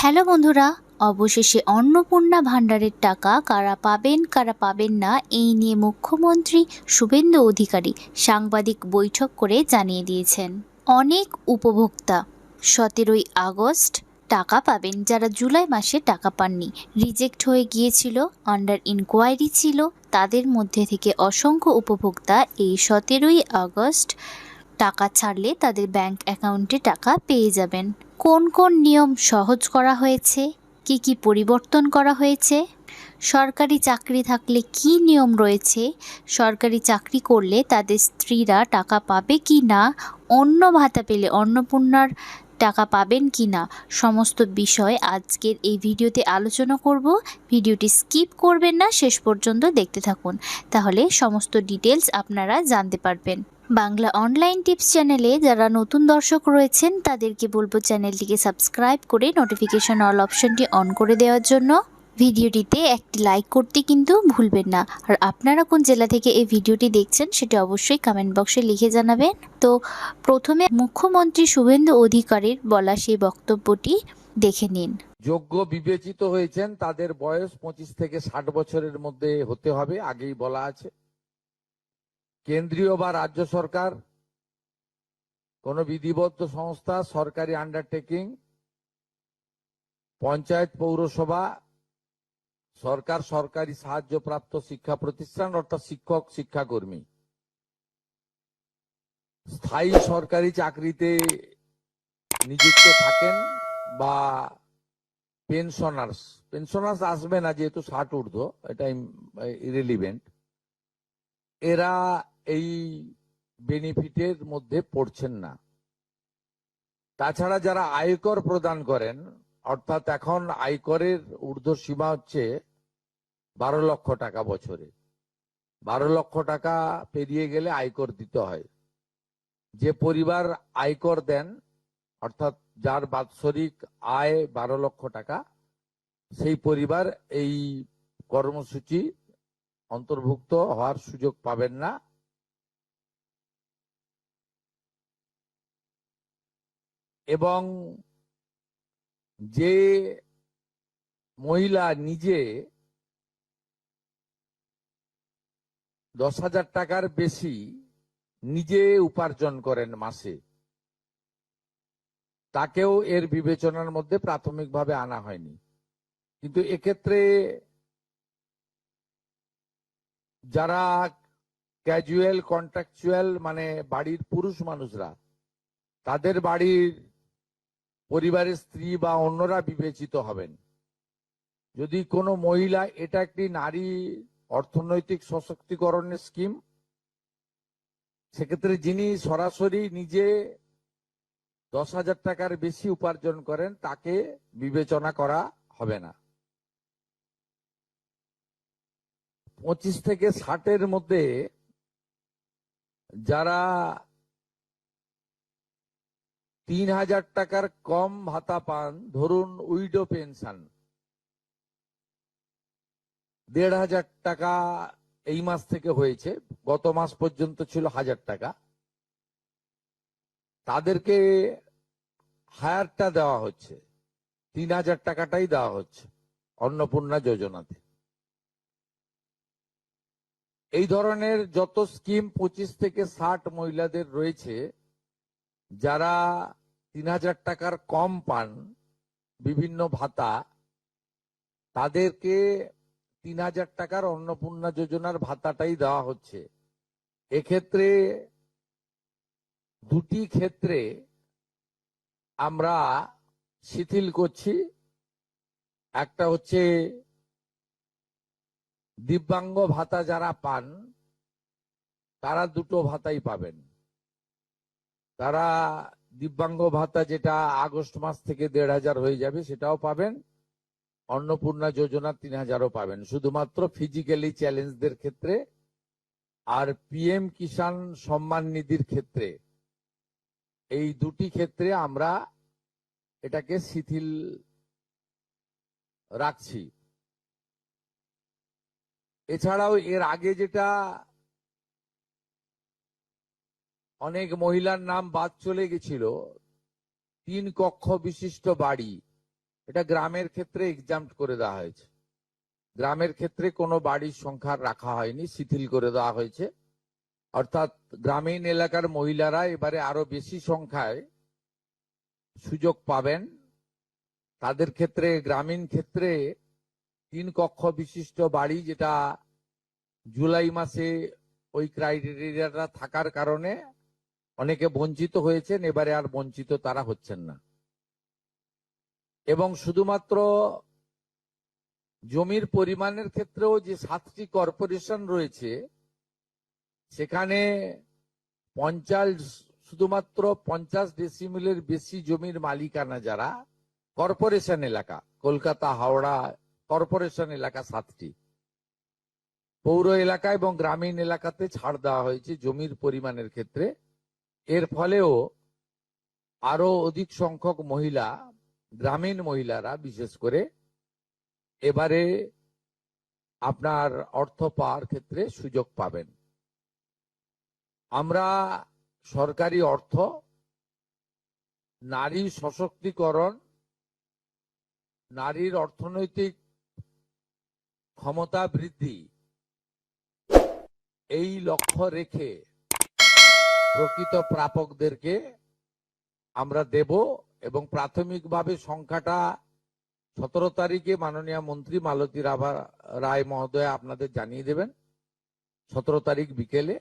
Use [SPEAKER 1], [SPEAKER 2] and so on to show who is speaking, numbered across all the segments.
[SPEAKER 1] Hello বন্ধুরা, অবশেষে অন্নপূর্ণা ভাণ্ডারের টাকা কারা পাবেন না এই নিয়ে মুখ্যমন্ত্রী শুভেন্দু অধিকারী সাংবাদিক বৈঠক করে জানিয়ে দিয়েছেন। অনেক উপভোক্তা 17ই আগস্ট টাকা পাবেন, যারা জুলাই মাসে টাকা পাননি, রিজেক্ট হয়ে গিয়েছিল, আন্ডার ইনকোয়ারি ছিল, তাদের মধ্যে থেকে অসংখ্য উপভোক্তা এই 17ই আগস্ট টাকা ছাড়লে তাদের ব্যাংক অ্যাকাউন্টে টাকা পেয়ে যাবেন। কোন কোন নিয়ম সহজ করা হয়েছে, কি কি পরিবর্তন করা হয়েছে, সরকারি চাকরি থাকলে কি নিয়ম রয়েছে, সরকারি চাকরি করলে তাদের স্ত্রীরা টাকা পাবে কি না, অন্য ভাতা পেলে অন্নপূর্ণার টাকা পাবেন কি না, সমস্ত বিষয় আজকের এই ভিডিওতে আলোচনা করব। ভিডিওটি স্কিপ করবেন না, শেষ পর্যন্ত দেখতে থাকুন, তাহলে সমস্ত ডিটেলস আপনারা জানতে পারবেন। বাংলা অনলাইন টিপস চ্যানেলে যারা নতুন দর্শক রয়েছেন তাদেরকে বলবো চ্যানেলটিকে সাবস্ক্রাইব করে নোটিফিকেশন অল অপশনটি অন করে দেওয়ার জন্য। ভিডিওটিতে একটি লাইক করতে কিন্তু ভুলবেন না। আর আপনারা কোন জেলা থেকে এই ভিডিওটি দেখছেন সেটা অবশ্যই কমেন্ট বক্সে লিখে জানাবেন। তো প্রথমে মুখ্যমন্ত্রী শুভেন্দু অধিকারীর বলা সেই বক্তব্যটি দেখে নিন।
[SPEAKER 2] যোগ্য বিবেচিত হয়েছেন তাদের বয়স 25 থেকে 60 বছরের মধ্যে হতে হবে, আগেই বলা আছে। কেন্দ্রীয় বা রাজ্য সরকার, কোন বিধিবদ্ধ সংস্থা, সরকারি আন্ডারটেকিং, পঞ্চায়েত, পৌরসভা, সরকার, সরকারি সাহায্যপ্রাপ্ত শিক্ষা প্রতিষ্ঠান অর্থাৎ শিক্ষক, শিক্ষাকর্মী, স্থায়ী সরকারি চাকরিতে নিযুক্ত থাকেন বা পেনশনার্স আসবে না যেহেতু 60 ঊর্ধ্ব, এটা ইরেলিভেন্ট, এরা এই বেনিফিটের মধ্যে পড়ছেন না। তাছাড়া যারা আয়কর প্রদান করেন, অর্থাৎ এখন আয়করের ঊর্ধ্বসীমা হচ্ছে 12 লক্ষ টাকা বছরে। 12 লক্ষ টাকা পেরিয়ে গেলে আয়কর দিতে হয়। যে পরিবার আয়কর দেন, অর্থাৎ যার বাৎসরিক আয় 12 লক্ষ টাকা, সেই পরিবার এই কর্মসূচি অন্তর্ভুক্ত হওয়ার সুযোগ পাবেন না। এবং যে মহিলা নিজে 10,000 টাকার বেশি নিজে উপার্জন করেন মাসে, তাকেও এর বিবেচনার মধ্যে প্রাথমিকভাবে আনা হয়নি। কিন্তু এক্ষেত্রে যারা ক্যাজুয়াল কন্ট্রাকচুয়াল, মানে বাড়ির পুরুষ মানুষরা, তাদের বাড়ির পরিবারের স্ত্রী বা অন্যরা বিবেচিত হবেন। যদি কোনো মহিলা, এটা একটি নারী অর্থনৈতিক সশক্তিকরণের স্কিম, সেক্ষেত্রে যিনি সরাসরি নিজে 10,000 টাকার বেশি উপার্জন করেন তাকে বিবেচনা করা হবে না। 25 থেকে 60-এর মধ্যে যারা 3,000 টাকার কম ভাতা পান, ধরুন উইডো পেনশন 1,500 টাকা এই মাস থেকে হয়েছে, গত মাস পর্যন্ত ছিল 1,000 টাকা, তাদেরকে হায়ারটা দেওয়া হচ্ছে, 3,000 টাকাটাই দেওয়া হচ্ছে অন্নপূর্ণা যোজনাতে। এই ধরনের যত স্কিম 25 থেকে 60 মহিলাদের রয়েছে, যারা 3,000 টাকার কম পান বিভিন্ন ভাতা, তাদেরকে 3,000 টাকার অন্নপূর্ণা যোজনার ভাতাটাই দেওয়া হচ্ছে। এক্ষেত্রে দুটি ক্ষেত্রে আমরা শিথিল করছি। একটা হচ্ছে দিব্যাঙ্গ ভাতা যারা পান তারা দুটো ভাতাই পাবেন। তারা দিব্যাঙ্গ ভাতা যেটা আগস্ট মাস থেকে 1,500 হয়ে যাবে সেটাও পাবেন, অন্নপূর্ণা যোজনা 3,000ও পাবেন, শুধুমাত্র ফিজিক্যালি চ্যালেঞ্জদের ক্ষেত্রে। আর পিএম কিষাণ সম্মান নিধির ক্ষেত্রে, এই দুটি ক্ষেত্রে আমরা এটাকে শিথিল রাখছি। এছাড়াও এর আগে যেটা অনেক মহিলার নাম বাদ চলে গেছিল, 3 কক্ষ বিশিষ্ট বাড়ি, এটা গ্রামের ক্ষেত্রে এক্সাম্পট করে দেওয়া হয়েছে। গ্রামের ক্ষেত্রে কোনো বাড়ির সংখ্যা রাখা হয়নি, শিথিল করে দেওয়া হয়েছে। অর্থাৎ গ্রামীণ এলাকার মহিলারা এবারে আরো বেশি সংখ্যায় সুযোগ পাবেন। তাদের ক্ষেত্রে গ্রামীণ ক্ষেত্রে 3 কক্ষ বিশিষ্ট বাড়ি, যেটা জুলাই মাসে ওই ক্রাইটেরিয়াটা থাকার কারণে অনেকে বঞ্চিত হয়েছেন, এবারে আর বঞ্চিত তারা হচ্ছেন না। এবং শুধুমাত্র জমির পরিমাণের ক্ষেত্রেও যে 7টি কর্পোরেশন রয়েছে, সেখানে শুধুমাত্র 50 ডেসিমেলের বেশি জমির মালিকানা যারা কর্পোরেশন এলাকা, কলকাতা হাওড়া কর্পোরেশন এলাকা 7টি, পৌর এলাকা এবং গ্রামীণ এলাকাতে ছাড় দেওয়া হয়েছে জমির পরিমাণের ক্ষেত্রে। এর ফলেও আরো অধিক সংখ্যক মহিলা, গ্রামীণ মহিলারা বিশেষ করে, এবারে আপনার অর্থ পাওয়ার ক্ষেত্রে সুযোগ পাবেন। আমরা সরকারি অর্থ, নারী সশক্তিকরণ, নারীর অর্থনৈতিক ক্ষমতা বৃদ্ধি, এই লক্ষ্য রেখে প্রকৃত প্রাপকদেরকে আমরা দেব। এবং প্রাথমিকভাবে সংখ্যাটা 17 তারিখে মাননীয় মন্ত্রী মালতী রায় মহোদয় আপনাদের জানিয়ে দেবেন। 17 তারিখ বিকেলে।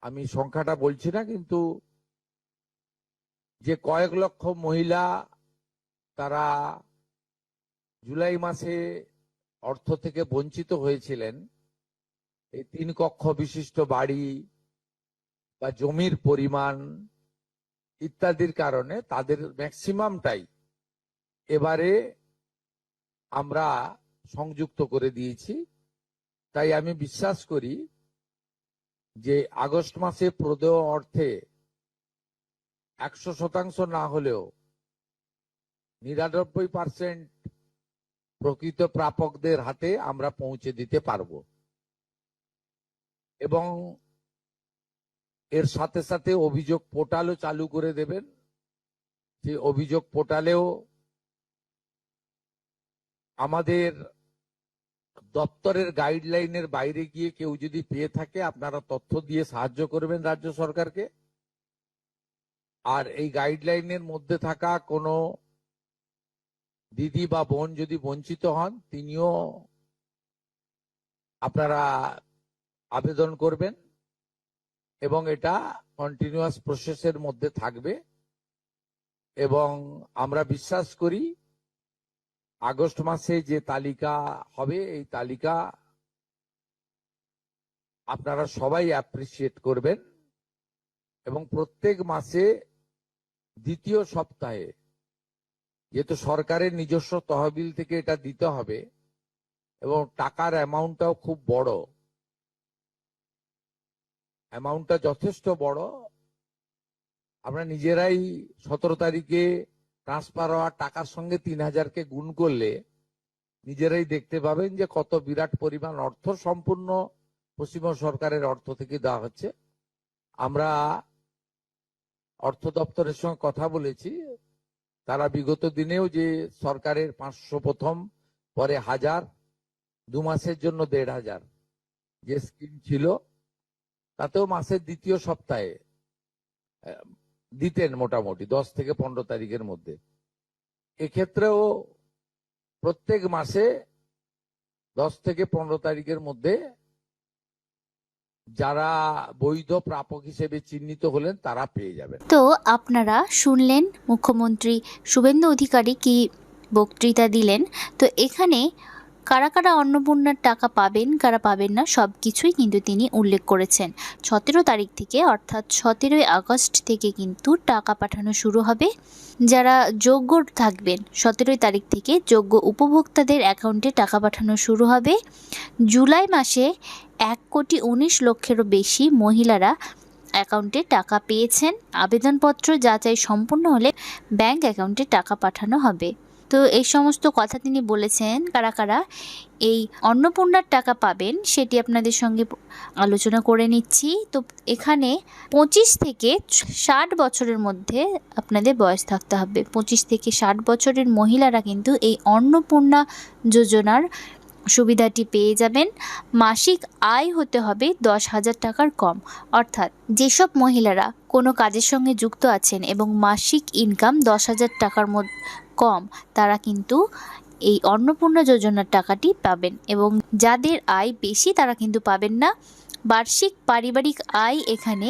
[SPEAKER 2] আমি সংখ্যাটা বলছি না, কিন্তু যে কয়েক লক্ষ মহিলা তারা জুলাই মাসে অর্থ থেকে বঞ্চিত হয়েছিলেন, এই 3 কক্ষ বিশিষ্ট বাড়ি বা জমির পরিমাণ ইত্যাদির কারণে তাদের ম্যাক্সিমামটাই এবারে আমরা সংযুক্ত করে দিয়েছি। তাই আমি বিশ্বাস করি যে আগস্ট মাসে প্রদেয় অর্থে 100% না হলেও 99% প্রকৃত প্রাপকদের হাতে আমরা পৌঁছে দিতে পারব। এবং এর সাথে সাথে অভিযোগ পোর্টালও চালু করে দেবেন। সেই অভিযোগ পোর্টালেও আমাদের দপ্তরের গাইডলাইনের বাইরে গিয়ে কেউ যদি পেয়ে থাকে, আপনারা তথ্য দিয়ে সাহায্য করবেন রাজ্য সরকারকে। আর এই গাইডলাইনের মধ্যে থাকা কোনো দিদি বা বোন যদি বঞ্চিত হন, তিনিও আপনারা আবেদন করবেন এবং এটা কন্টিনিউয়াস প্রসেসের মধ্যে থাকবে। এবং আমরা বিশ্বাস করি আগস্ট মাসে যে তালিকা হবে, এই তালিকা আপনারা সবাই অ্যাপ্রিসিয়েট করবেন। এবং প্রত্যেক মাসে দ্বিতীয় সপ্তাহে, যেহেতু সরকারের নিজস্ব তহবিল থেকে এটা দিতে হবে এবং টাকার অ্যামাউন্টটাও খুব বড়, অ্যামাউন্টটা যথেষ্ট বড়। আমরা নিজেরাই 17 তারিখে ট্রান্সফার হওয়ার টাকার সঙ্গে 3000কে গুণ করলে নিজেরাই দেখতে পাবেন যে কত বিরাট পরিমাণ অর্থ সম্পূর্ণ পশ্চিমবঙ্গ সরকারের অর্থ থেকে দেওয়া হচ্ছে। আমরা অর্থ দপ্তরের সঙ্গে কথা বলেছি, তারা বিগত দিনেও যে সরকারের 500 প্রথম, পরে 1000, 2 মাসের জন্য 1500 যে স্কিম ছিল, তাতেও মাসের দ্বিতীয় সপ্তাহে দিতেন মোটামুটি 10 থেকে 15 তারিখের মধ্যে। এক্ষেত্রেও প্রত্যেক মাসে 10 থেকে 15 তারিখের মধ্যে যারা বৈধ প্রাপক হিসেবে চিহ্নিত হলেন তারা পেয়ে যাবেন।
[SPEAKER 1] তো আপনারা শুনলেন মুখ্যমন্ত্রী শুভেন্দু অধিকারী কি বক্তৃতা দিলেন। তো এখানে কারা কারা অন্নপূর্ণার টাকা পাবেন, কারা পাবেন না, সব কিছুই কিন্তু তিনি উল্লেখ করেছেন। 17 তারিখ থেকে, অর্থাৎ 17ই আগস্ট থেকে কিন্তু টাকা পাঠানো শুরু হবে। যারা যোগ্য থাকবেন 17 তারিখ থেকে যোগ্য উপভোক্তাদের অ্যাকাউন্টে টাকা পাঠানো শুরু হবে। জুলাই মাসে 1,19,00,000-এরও বেশি মহিলারা অ্যাকাউন্টে টাকা পেয়েছেন। আবেদনপত্র যাচাই সম্পূর্ণ হলে ব্যাংক অ্যাকাউন্টে টাকা পাঠানো হবে। তো এই সমস্ত কথা তিনি বলেছেন। কারা কারা এই অন্নপূর্ণার টাকা পাবেন সেটি আপনাদের সঙ্গে আলোচনা করে নিচ্ছি। তো এখানে 25 থেকে 60 বছরের মধ্যে আপনাদের বয়স থাকতে হবে। 25 থেকে 60 বছরের মহিলারা কিন্তু এই অন্নপূর্ণা যোজনার সুবিধাটি পেয়ে যাবেন। মাসিক আয় হতে হবে 10,000 টাকার কম। অর্থাৎ যেসব মহিলারা কোনো কাজের সঙ্গে যুক্ত আছেন এবং মাসিক ইনকাম 10,000 টাকার কম, তারা কিন্তু এই অন্নপূর্ণা যোজনার টাকাটি পাবেন, এবং যাদের আয় বেশি তারা কিন্তু পাবেন না। বার্ষিক পারিবারিক আয় এখানে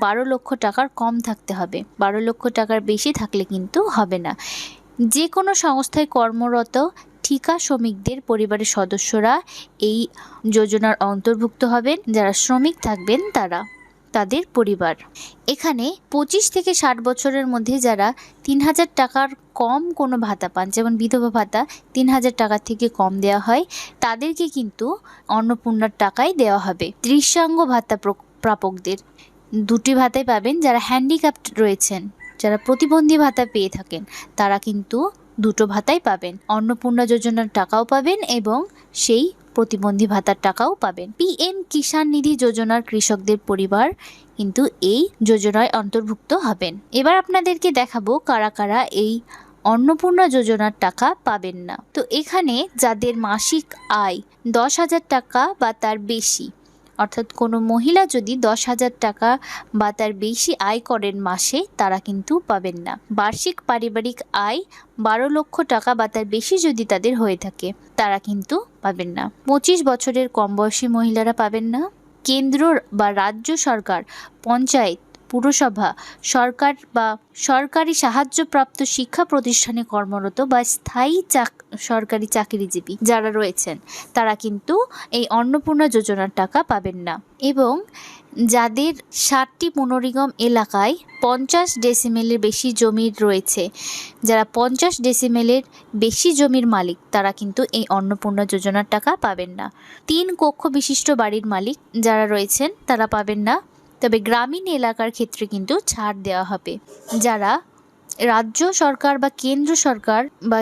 [SPEAKER 1] 12 লক্ষ টাকার কম থাকতে হবে। 12 লক্ষ টাকার বেশি থাকলে কিন্তু হবে না। যে কোনো সংস্থায় কর্মরত ঠিকা শ্রমিকদের পরিবারের সদস্যরা এই যোজনার অন্তর্ভুক্ত হবেন। যারা শ্রমিক থাকবেন তাদের পরিবার। এখানে 25 থেকে 60 বছরের মধ্যে যারা 3,000 টাকার কম কোনো ভাতা পান, যেমন বিধবা ভাতা 3,000 টাকার থেকে কম দেওয়া হয়, তাদেরকে কিন্তু অন্নপূর্ণার টাকাই দেওয়া হবে। তৃতীয়াঙ্গ ভাতা প্রাপকদের দুটি ভাতাই পাবেন। যারা হ্যান্ডিক্যাপড রয়েছেন, যারা প্রতিবন্ধী ভাতা পেয়ে থাকেন, তারা কিন্তু দুটো ভাতাই পাবেন। অন্নপূর্ণা যোজনার টাকাও পাবেন এবং সেই প্রতিবন্ধী ভাতার টাকাও পাবেন। পিএম কিষাণ নিধি যোজনার কৃষকদের পরিবার কিন্তু এই যোজনায় অন্তর্ভুক্ত হবেন। এবার আপনাদেরকে দেখাবো কারা কারা এই অন্নপূর্ণা যোজনার টাকা পাবেন না। তো এখানে যাদের মাসিক আয় 10,000 টাকা বা তার বেশি, অর্থাৎ কোনো মহিলা যদি 10,000 টাকা বা তার বেশি আয় করেন মাসে, তারা কিন্তু পাবেন না। বার্ষিক পারিবারিক আয় 12 লক্ষ টাকা বা তার বেশি যদি তাদের হয়ে থাকে, তারা কিন্তু পাবেন না। 25 বছরের কম বয়সী মহিলারা পাবেন না। কেন্দ্র বা রাজ্য সরকার, পঞ্চায়েত, পুরসভা, সরকার বা সরকারি সাহায্যপ্রাপ্ত শিক্ষা প্রতিষ্ঠানে কর্মরত বা স্থায়ী সরকারি চাকরিজীবী যারা রয়েছেন, তারা কিন্তু এই অন্নপূর্ণা যোজনার টাকা পাবেন না। এবং যাদের 60টি পুনর্নিগম এলাকায় 50 ডেসিমেলের বেশি জমি রয়েছে, যারা 50 ডেসিমেলের বেশি জমির মালিক, তারা কিন্তু এই অন্নপূর্ণা যোজনার টাকা পাবেন না। 3 কক্ষ বিশিষ্ট বাড়ির মালিক যারা রয়েছেন, তারা পাবেন না। তবে গ্রামীণ এলাকার ক্ষেত্রে কিন্তু ছাড় দেওয়া হবে। যারা রাজ্য সরকার বা কেন্দ্র সরকার বা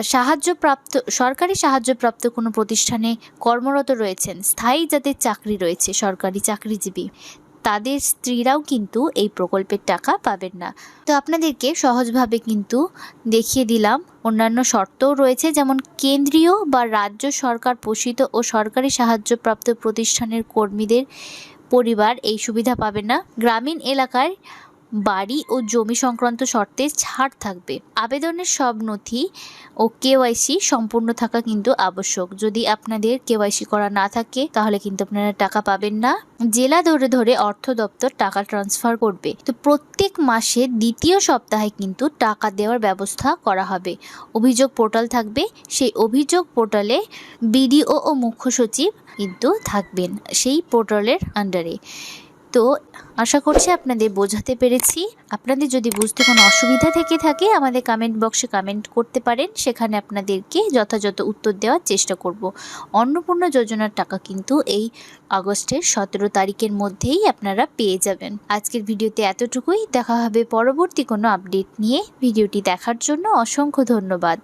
[SPEAKER 1] সরকারি সাহায্যপ্রাপ্ত কোনো প্রতিষ্ঠানে কর্মরত রয়েছেন, স্থায়ী যাদের চাকরি রয়েছে, সরকারি চাকরিজীবী, তাদের স্ত্রীরাও কিন্তু এই প্রকল্পের টাকা পাবেন না। তো আপনাদেরকে সহজভাবে কিন্তু দেখিয়ে দিলাম। অন্যান্য শর্তও রয়েছে, যেমন কেন্দ্রীয় বা রাজ্য সরকার পোষিত ও সরকারি সাহায্যপ্রাপ্ত প্রতিষ্ঠানের কর্মীদের পরিবার এই সুবিধা পাবে না। গ্রামীণ এলাকায় বাড়ি ও জমি সংক্রান্ত শর্তে ছাড় থাকবে। আবেদনের সব নথি ও কেওয়াইসি সম্পূর্ণ থাকা কিন্তু আবশ্যক। যদি আপনাদের কেওয়াইসি করা না থাকে, তাহলে কিন্তু আপনারা টাকা পাবেন না। জেলা ধরে ধরে অর্থ দপ্তর টাকা ট্রান্সফার করবে। তো প্রত্যেক মাসে দ্বিতীয় সপ্তাহে কিন্তু টাকা দেওয়ার ব্যবস্থা করা হবে। অভিযোগ পোর্টাল থাকবে, সেই অভিযোগ পোর্টালে বিডিও ও মুখ্য সচিব কিন্তু থাকবেন সেই পোর্টালের আন্ডারে। তো আশা করছি আপনাদের বোঝাতে পেরেছি। আপনাদের যদি বুঝতে কোনো অসুবিধা থেকে থাকে, আমাদের কমেন্ট বক্সে কমেন্ট করতে পারেন, সেখানে আপনাদেরকে যথাযথ উত্তর দেওয়ার চেষ্টা করব। অন্নপূর্ণা যোজনার টাকা কিন্তু এই আগস্টের 17 তারিখের মধ্যেই আপনারা পেয়ে যাবেন। আজকের ভিডিওতে এতটুকুই। দেখা হবে পরবর্তী কোনো আপডেট নিয়ে। ভিডিওটি দেখার জন্য অসংখ্য ধন্যবাদ।